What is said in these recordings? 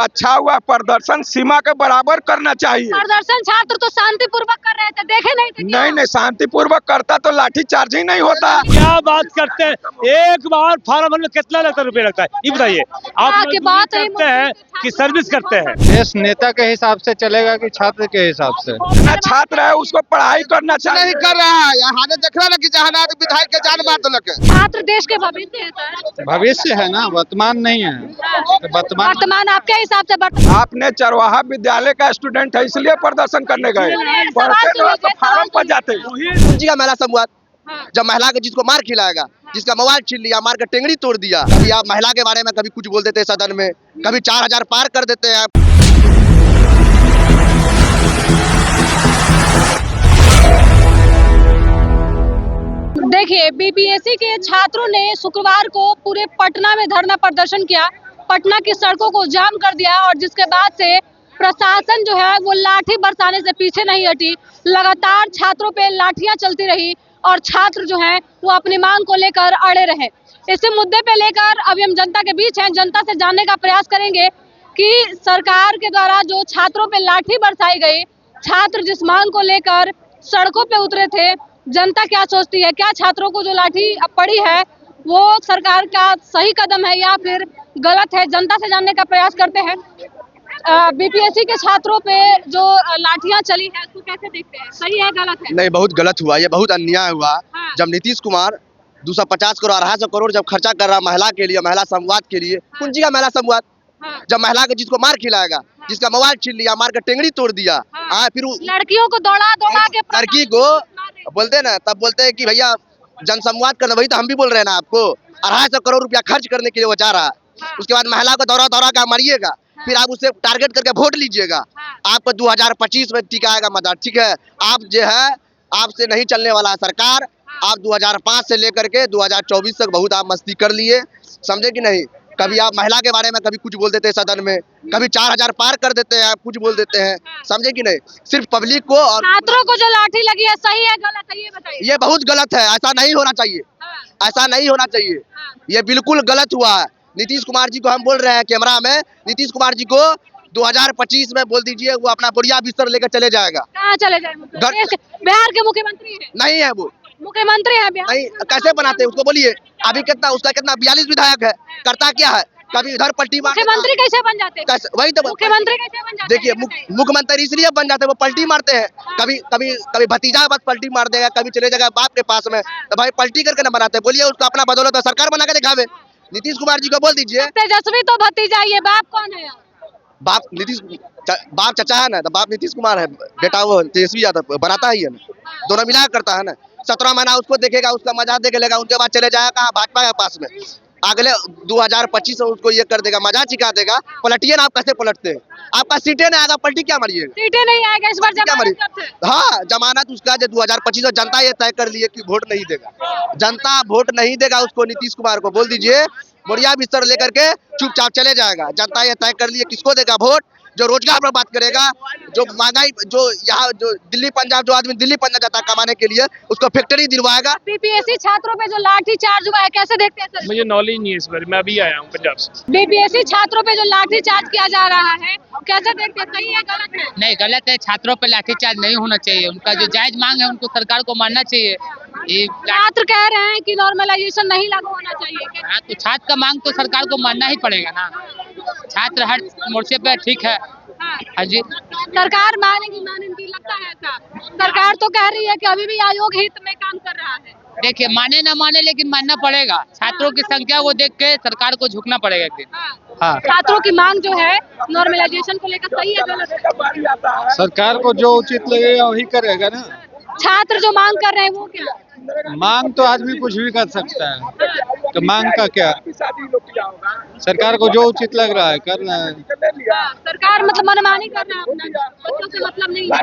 अच्छा हुआ, प्रदर्शन सीमा के बराबर करना चाहिए। प्रदर्शन छात्र तो शांतिपूर्वक कर रहे थे, देखे नहीं थे क्या? नहीं शांतिपूर्वक करता तो लाठी चार्ज ही नहीं होता। क्या बात करते हैं, एक बार फॉर्म भरने में कितना रुपये लगता है ये बताइए आप। की बात है करते हैं कि सर्विस करते हैं। देश नेता के हिसाब से चलेगा कि छात्र के हिसाब से? ना छात्र है उसको पढ़ाई करना चाहिए। नहीं कर रहा है, यहाँ देख रहा है कि जहाँ विधायक के जान मार देलक। छात्र देश के भविष्य है सर। भविष्य है ना, वर्तमान नहीं है। तो वर्तमान आपके हिसाब से वर्तमान। आपने चरवाहा विद्यालय का स्टूडेंट है इसलिए प्रदर्शन करने गए, पढ़ते रहो तो फार्म पर जाते। जी का महिला संवाद, जब महिला के जिसको मार खिलाएगा, जिसका मोबाइल छीन लिया, मार के टेंगड़ी तोड़ दिया। कभी आप महिला के बारे में कभी कुछ बोल देते हैं सदन में, कभी 4000 पार कर देते हैं। देखिए, बीपीएससी के छात्रों ने शुक्रवार को पूरे पटना में धरना प्रदर्शन किया, पटना की सड़कों को जाम कर दिया और जिसके बाद से प्रशासन जो है वो लाठी बरसाने से पीछे नहीं हटी। लगातार छात्रों पे लाठियां चलती रही और छात्र जो हैं वो अपनी मांग को लेकर अड़े रहे। इसी मुद्दे पे लेकर अभी हम जनता के बीच हैं, जनता से जानने का प्रयास करेंगे कि सरकार के द्वारा जो छात्रों पे लाठी बरसाई गई, छात्र जिस मांग को लेकर सड़कों पे उतरे थे, जनता क्या सोचती है? क्या छात्रों को जो लाठी पड़ी है वो सरकार का सही कदम है या फिर गलत है? जनता से जानने का प्रयास करते हैं। बीपीएससी के छात्रों पे जो लाठियां चली है उसको कैसे देखते हैं? सही है गलत है? नहीं, बहुत गलत हुआ, ये बहुत अन्याय हुआ। हाँ। जब नीतीश कुमार 250 करोड़ 250 करोड़ जब खर्चा कर रहा महिला के लिए, महिला संवाद के लिए, कुंजी का महिला संवाद, हाँ। जब महिला के जिसको मार खिलाएगा, जिसका मोबाइल छीन लिया, मार के टेंगड़ी तोड़ दिया। हाँ। फिर लड़कियों को दौड़ा दौड़ा के लड़की को बोलते ना, तब बोलते हैं कि भैया जनसंवाद करना। वही तो हम भी बोल रहे हैं ना आपको, 250 करोड़ रुपया खर्च करने के लिए वो जा रहा है। उसके बाद महिला को दौरा दौरा कर मारिएगा, फिर आप उससे टारगेट करके वोट लीजिएगा। आपको 2025 में टिका आएगा मजा, ठीक है? आप जो है आपसे नहीं चलने वाला है सरकार। आप 2005 से लेकर के 2024 तक बहुत आप मस्ती कर लिए, समझे कि नहीं? कभी आप महिला के बारे में कभी कुछ बोल देते हैं सदन में, कभी 4000 पार कर देते हैं, आप कुछ बोल देते हैं, समझे कि नहीं? सिर्फ पब्लिक को और छात्रों को जो लाठी लगी है सही है गलत है ये बताइए। ये बहुत गलत है, ऐसा नहीं होना चाहिए, ऐसा नहीं होना चाहिए, ये बिल्कुल गलत हुआ है। नीतीश कुमार जी को हम बोल रहे हैं कैमरा में, नीतीश कुमार जी को 2025 में बोल दीजिए वो अपना बुढ़िया बिस्तर लेकर चले जाएगा। कहाँ चले जाए? बिहार के मुख्यमंत्री है। नहीं है वो, मुख्यमंत्री है बिहार। नहीं कैसे बनाते हैं उसको बोलिए। अभी कितना उसका कितना 42 विधायक है, करता क्या है? कभी इधर पलटी मार, मुख्यमंत्री कैसे बन जाते हैं? वही तो मुख्यमंत्री कैसे बन जाते हैं? देखिए, मुख्यमंत्री इसलिए बन जाते हैं वो पलटी मारते हैं। कभी कभी कभी भतीजा बस पलटी मार देगा, कभी चले जाएगा बाप के पास में, तो भाई पलटी करके ना बनाते। बोलिए उसको अपना बदौलत तो सरकार बना के दिखावे। नीतीश कुमार जी को बोल दीजिए तेजस्वी तो भतीजा, ये बाप कौन है? बाप नीतीश, बाप चचा है ना, तो बाप नीतीश कुमार है, बेटा वो तेजस्वी यादव बनाता ही है ना, दोनों मिला करता है ना। 17 महीना उसको देखेगा, उसका मजाक देख लेगा, उनके बाद चले जाएगा कहाँ? भाजपा के पास में। अगले 2025 में उसको ये कर देगा, मजाक सिखा देगा। पलटिए ना, आप कैसे पलटते हैं? आपका सीटें नहीं आएगा, पलटी क्या मारिएगा? सीटें नहीं आएगा इस बार जमानत कब से? हाँ, जमानत उसका जो 2025 में जनता ये तय कर लिए कि वोट नहीं देगा, जनता वोट नहीं देगा उसको। नीतीश कुमार को बोल दीजिए बढ़िया बिस्तर लेकर के चुपचाप चले जाएगा। जनता ये तय कर लिए किसको देगा वोट, जो रोजगार पर बात करेगा, जो महंगाई, जो यहाँ जो दिल्ली पंजाब, जो आदमी दिल्ली पंजाब जाता है कमाने के लिए, उसको फैक्ट्री दिलवाएगा। बीपीएससी छात्रों पे जो लाठी चार्ज हुआ है कैसे देखते हैं सर? मुझे नॉलेज नहीं है इस बारे में, अभी आया हूँ पंजाब से। बीपीएससी छात्रों पे जो लाठी चार्ज किया जा रहा है कैसे देखते हैं? सही है गलत है? नहीं गलत है, छात्रों पे लाठीचार्ज नहीं होना चाहिए। उनका जो जायज मांग है उनको सरकार को मानना चाहिए। ये छात्र कह रहे हैं कि नॉर्मलाइजेशन नहीं लागू होना चाहिए। हाँ, तो छात्र का मांग तो सरकार को मानना ही पड़ेगा ना। छात्र हर मोर्चे पे ठीक है। हाँ जी, सरकार मानेगी लगता है ऐसा? सरकार तो कह रही है कि अभी भी आयोग हित में काम कर रहा है। देखिए माने ना माने लेकिन मानना पड़ेगा। छात्रों की संख्या को देख के सरकार को झुकना पड़ेगा एक दिन। हाँ, छात्रों की मांग जो है नॉर्मलाइजेशन को लेकर सही है गलत है? सरकार को जो उचित लगेगा वही करेगा ना। छात्र जो मांग कर रहे हैं वो क्या? मांग तो आदमी कुछ भी कर सकता है, तो मांग का क्या? सरकार को जो उचित लग रहा है करना है। सरकार मतलब मनमानी कर रहा है, अपना बच्चों से मतलब नहीं है।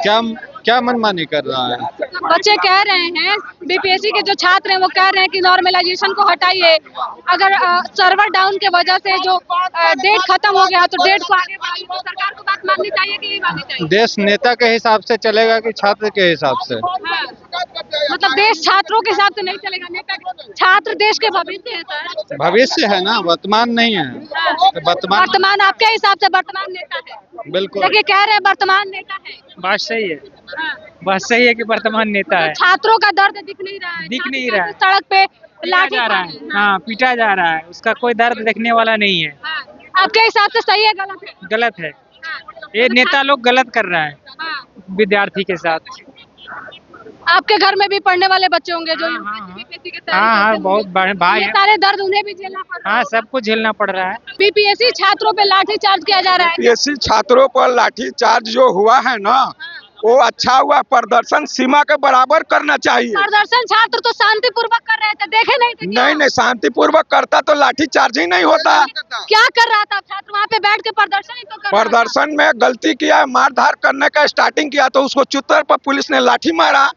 क्या क्या मनमानी कर रहा है? बच्चे कह रहे हैं, बीपीएससी के जो छात्र हैं वो कह रहे हैं कि नॉर्मलाइजेशन को हटाइए। अगर सर्वर डाउन के वजह से जो डेट खत्म हो गया तो डेट को आगे बढ़ाइए। तो सरकार को बात माननी चाहिए कि नहीं माननी चाहिए? देश नेता के हिसाब से चलेगा कि छात्र के हिसाब से? मतलब देश छात्रों के हिसाब से नहीं चलेगा, नेता छात्र देश के भविष्य है सर। भविष्य है ना, वर्तमान नहीं है। तो वर्तमान आपके हिसाब से वर्तमान नेता है? बिल्कुल। देखिए कह रहे हैं वर्तमान नेता है। बात सही है, हाँ। बात सही है कि वर्तमान नेता है। छात्रों का दर्द दिख नहीं रहा है, दिख नहीं रहा है। सड़क पे पीटा लाठी जा रहा है, हाँ पीटा जा रहा है, उसका कोई दर्द देखने वाला नहीं है। हाँ। आपके हिसाब से सही है गलत है? गलत है, ये नेता लोग गलत कर रहा है हाँ। विद्यार्थी के साथ। आपके घर में भी पढ़ने वाले बच्चे होंगे जो बीपीएससी के हाँ बहुत बड़े भाई ये है। सारे दर्द उन्हें भी झेलना पड़ रहा है। हाँ सबको झेलना पड़ रहा है। बीपीएससी छात्रों पे लाठी चार्ज किया जा रहा है। बीपीएससी छात्रों पर लाठी चार्ज जो हुआ है ना, वो अच्छा हुआ। प्रदर्शन सीमा के बराबर करना चाहिए। प्रदर्शन छात्र तो शांतिपूर्वक कर रहे थे, देखे नहीं थे क्या? नहीं, शांतिपूर्वक करता तो लाठी चार्ज ही नहीं होता। क्या कर रहा था छात्र वहाँ पे बैठ के? प्रदर्शन ही तो कर रहा था। प्रदर्शन में गलती किया, मारधार करने का स्टार्टिंग किया तो उसको चुत्तर पर पुलिस ने लाठी मारा।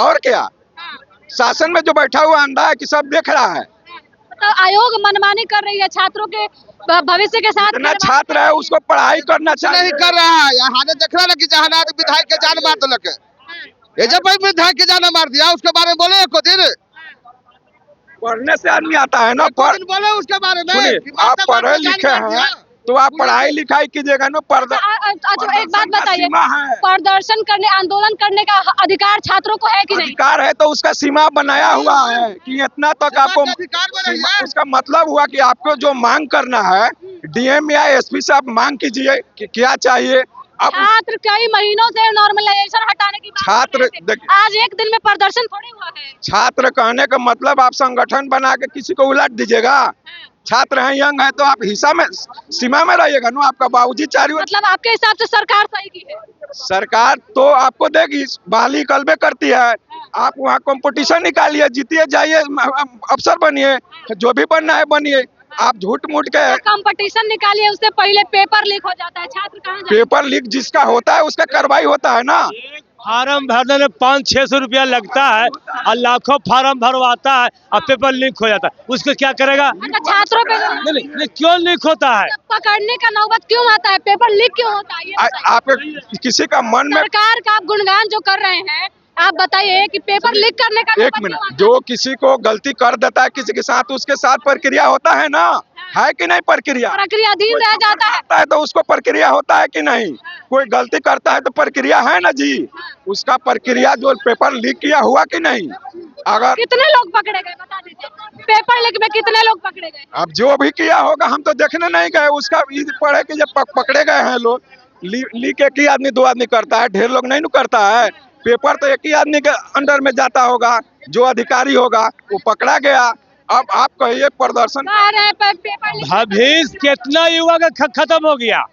और क्या, शासन में जो बैठा हुआ अंधा है कि सब देख रहा है। तो आयोग मनमानी कर रही है छात्रों के भविष्य के साथ। इतना छात्र है उसको पढ़ाई करना चाहिए। नहीं कर रहा है, यहाँ देख रहा है कि जहाँ विधायक के जान मार दो ये जब विधायक के जान मार दिया उसके बारे में बोले को दिन पढ़ने से आदमी आता है ना। बोले उसके बारे में। सुनिए, आप पढ़े लिखे हैं तो आप पढ़ाई लिखाई कीजिएगा ना। अच्छा एक बात बताइए, सीमा है। प्रदर्शन करने आंदोलन करने का अधिकार छात्रों को है कि नहीं? अधिकार है तो उसका सीमा बनाया हुआ है कि इतना तक आपको। उसका मतलब हुआ कि आपको जो मांग करना है डीएम या एसपी से आप मांग कीजिए कि क्या चाहिए। अब छात्र कई महीनों से नॉर्मलाइजेशन हटाने की बात छात्र कर रहे थे। आज एक दिन में प्रदर्शन थोड़ी हुआ है। छात्र कहने का मतलब आप संगठन बना के किसी को उलट दीजिएगा। छात्र हैं, यंग है तो आप हिस्सा में सीमा में रहिएगा ना। आपका बाबूजी चारों मतलब आपके हिसाब से सरकार सही की है? सरकार तो आपको देगी, बहाली कल्बे करती है। आप वहाँ कंपटीशन निकालिए, जीतिए, जाइए, अफसर बनिए, जो भी बनना है बनिए। आप झूठ मूठ के कंपटीशन निकालिए, उससे पहले पेपर लीक हो जाता है, छात्र कहाँ जाए? पेपर लीक जिसका होता है उसका कार्रवाई होता है ना। फार्म भरने में 500-600 रुपया लगता है और लाखों फार्म भरवाता है और पेपर लीक हो जाता है, उसको क्या करेगा? छात्रों पे नहीं, क्यों लीक होता है? पकड़ने का नौबत क्यों आता है? पेपर लीक क्यों होता है? ये बताइए। आप किसी का मन में सरकार का आप गुणगान जो कर रहे हैं, आप बताइए कि पेपर लीक करने का एक नौबत क्यों मिनट, आता है? जो किसी को गलती कर देता है किसी के साथ, उसके साथ प्रक्रिया होता है ना, है कि नहीं? प्रक्रिया प्रक्रियाधीन रह जाता है। तो उसको प्रक्रिया होता है कि नहीं? कोई गलती करता है तो प्रक्रिया है ना जी। उसका प्रक्रिया जो पेपर लीक किया हुआ कि नहीं? अगर कितने लोग पकड़े गए बता दीजिए, पेपर लीक में कितने लोग पकड़े गए? अब जो भी किया होगा हम तो देखने नहीं गए। उसका पढ़े कि जब पकड़े गए हैं लोग, लीक एक ही आदमी 2 आदमी करता है, ढेर लोग नहीं न करता है। पेपर तो एक ही आदमी के अंडर में जाता होगा, जो अधिकारी होगा वो पकड़ा गया। अब आप कहिए प्रदर्शन पेपर लीक भविष्य कितना युवा का खत्म हो गया।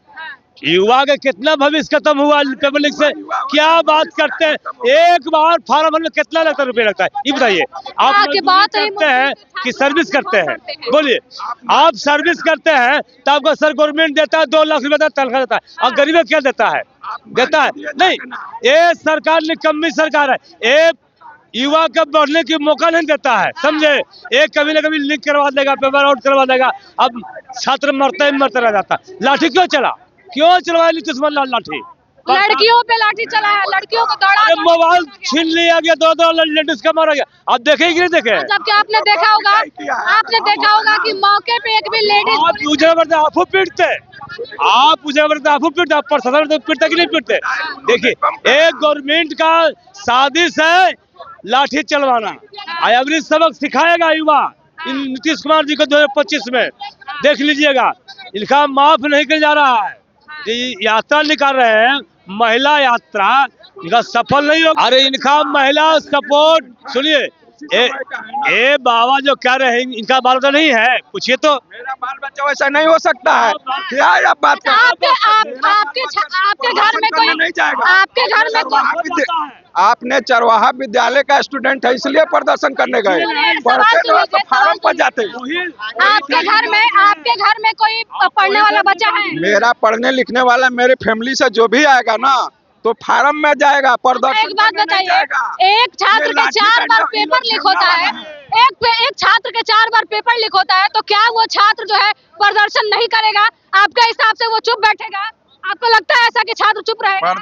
युवा का कितना भविष्य खत्म हुआ पेपर लीक से? क्या बात करते हैं? एक बार फार्म भरने में कितना रुपये लगता है ये बताइए। आप आगे बात मजदूरी करते हैं कि सर्विस करते हैं? बोलिए, आप सर्विस करते हैं तो आपको सर गवर्नमेंट देता है 2 लाख रुपए तनख्वाह देता है, और गरीब क्या देता है? देता है नहीं। ये सरकार निकम्मी सरकार है, ये युवा का बढ़ने की मौका नहीं देता है, समझे? एक कभी ना कभी लीक करवा देगा, पेपर आउट करवा देगा। अब छात्र मरता ही मरता रह जाता। लाठी क्यों चला? क्यों चलवाया दुश्मन लाठी? लड़कियों पे लाठी चला है, लड़कियों को दौड़ा अरे मोबाइल छीन लिया गया, 2 लेडीज का मारा गया। आप देखे कि नहीं देखे? जबकि आपने देखा होगा कि मौके पे एक भी लेडीज आप उजरा करते आपको पीटते, आप उजरा करते आपको पीटते, आप प्रशासन पीटते कि नहीं पीटते? देखिए, एक गवर्नमेंट का साजिश है लाठी चलवाना। अभी सबक सिखाएगा युवा इन नीतीश कुमार जी को 2025 में, देख लीजिएगा। इनका माफ नहीं किया जा रहा है। यात्रा निकाल रहे हैं, महिला यात्रा, इनका सफल नहीं होगा। अरे इनका महिला सपोर्ट सुनिए, ए बाबा जो कह रहे हैं इनका बाल बच्चा नहीं है, पूछिए तो। मेरा बाल बच्चा वैसा नहीं हो सकता है। क्या आप बात कर आपके घर में कोई नहीं जाएगा। आपके घर में कोई आपने चरवाहा विद्यालय का स्टूडेंट है इसलिए प्रदर्शन करने गए, पढ़ते रहो तो फार्म पर जाते। आपके घर में कोई पढ़ने वाला बच्चा है? मेरा पढ़ने लिखने वाला मेरे फैमिली से जो भी आएगा ना तो फार्म में जाएगा, प्रदर्शन। एक बात बताइए, एक छात्र के 4 बार पेपर लीक होता है, एक छात्र के 4 बार पेपर लीक होता है, तो क्या वो छात्र जो है प्रदर्शन नहीं करेगा? आपके हिसाब से वो चुप बैठेगा? आपको लगता है ऐसा कि छात्र चुप रहेगा?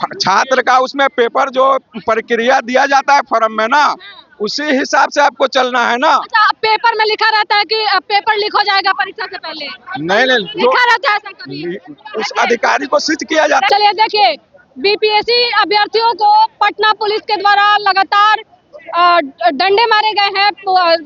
छात्र का उसमें पेपर जो प्रक्रिया दिया जाता है फॉर्म में ना, उसी हिसाब से आपको चलना है ना। अच्छा, अब पेपर में लिखा रहता है कि अब पेपर लीक हो जाएगा परीक्षा से पहले, नहीं जो लिखा रहता है ऐसा कभी? उस अधिकारी को सूचित किया जाता है। चलिए देखिए, बीपीएससी अभ्यर्थियों को पटना पुलिस के द्वारा लगातार डंडे मारे गए हैं।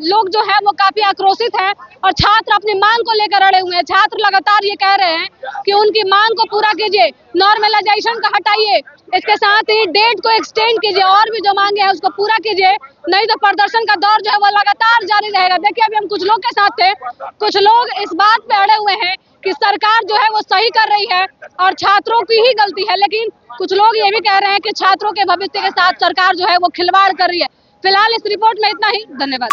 लोग जो है वो काफी आक्रोशित हैं और छात्र अपनी मांग को लेकर अड़े हुए हैं। छात्र लगातार ये कह रहे हैं कि उनकी मांग को पूरा कीजिए, नॉर्मलाइजेशन का हटाइए, इसके साथ ही डेट को एक्सटेंड कीजिए और भी जो मांगे हैं उसको पूरा कीजिए, नहीं तो प्रदर्शन का दौर जो है वो लगातार जारी रहेगा। देखिए अभी हम कुछ लोग के साथ थे, कुछ लोग इस बात पे अड़े हुए हैं कि सरकार जो है वो सही कर रही है और छात्रों की ही गलती है, लेकिन कुछ लोग ये भी कह रहे हैं कि छात्रों के भविष्य के साथ सरकार जो है वो खिलवाड़ कर रही है। फिलहाल इस रिपोर्ट में इतना ही, धन्यवाद।